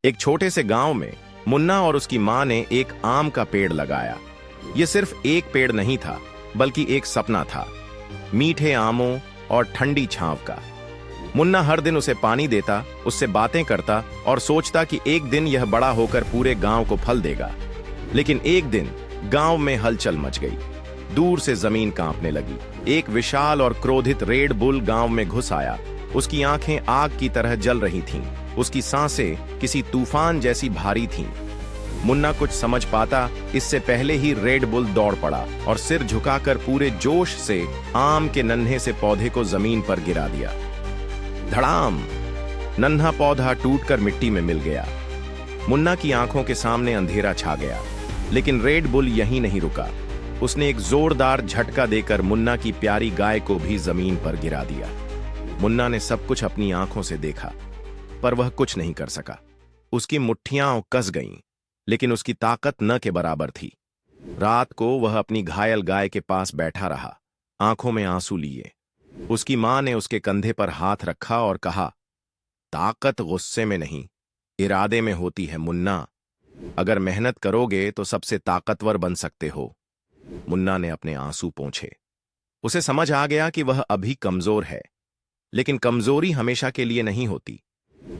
एक छोटे से गांव में मुन्ना और उसकी मां ने एक आम का पेड़ लगाया। यह सिर्फ एक पेड़ नहीं था, बल्कि एक सपना था, मीठे आमों और ठंडी छांव का। मुन्ना हर दिन उसे पानी देता, उससे बातें करता और सोचता कि एक दिन यह बड़ा होकर पूरे गांव को फल देगा। लेकिन एक दिन गांव में हलचल मच गई। दूर से जमीन कांपने लगी। एक विशाल और क्रोधित रेड बुल गांव में घुस आया। उसकी आंखें आग की तरह जल रही थीं। उसकी सांसें किसी तूफान जैसी भारी थीं। मुन्ना कुछ समझ पाता इससे पहले ही रेड बुल दौड़ पड़ा और सिर झुकाकर पूरे जोश से आम के नन्हे से पौधे को जमीन पर गिरा दिया। धड़ाम! नन्हा पौधा टूटकर मिट्टी में मिल गया। मुन्ना की आंखों के सामने अंधेरा छा गया। लेकिन रेड बुल यहीं नहीं रुका। उसने एक जोरदार झटका देकर मुन्ना की प्यारी गाय को भी जमीन पर गिरा दिया। मुन्ना ने सब कुछ अपनी आंखों से देखा, पर वह कुछ नहीं कर सका। उसकी मुट्ठियां कस गईं, लेकिन उसकी ताकत न के बराबर थी। रात को वह अपनी घायल गाय के पास बैठा रहा, आंखों में आंसू लिए। उसकी मां ने उसके कंधे पर हाथ रखा और कहा, ताकत गुस्से में नहीं, इरादे में होती है मुन्ना। अगर मेहनत करोगे तो सबसे ताकतवर बन सकते हो। मुन्ना ने अपने आंसू पोंछे। उसे समझ आ गया कि वह अभी कमजोर है, लेकिन कमजोरी हमेशा के लिए नहीं होती।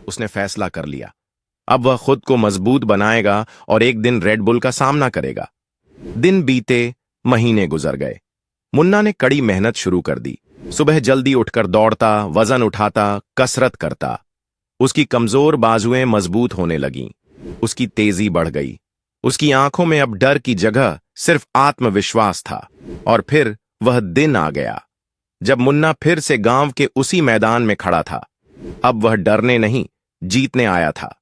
उसने फैसला कर लिया, अब वह खुद को मजबूत बनाएगा और एक दिन रेड बुल का सामना करेगा। दिन बीते, महीने गुजर गए। मुन्ना ने कड़ी मेहनत शुरू कर दी। सुबह जल्दी उठकर दौड़ता, वजन उठाता, कसरत करता। उसकी कमजोर बाजुएं मजबूत होने लगीं। उसकी तेजी बढ़ गई। उसकी आंखों में अब डर की जगह सिर्फ आत्मविश्वास था। और फिर वह दिन आ गया जब मुन्ना फिर से गांव के उसी मैदान में खड़ा था। अब वह डरने नहीं, जीतने आया था।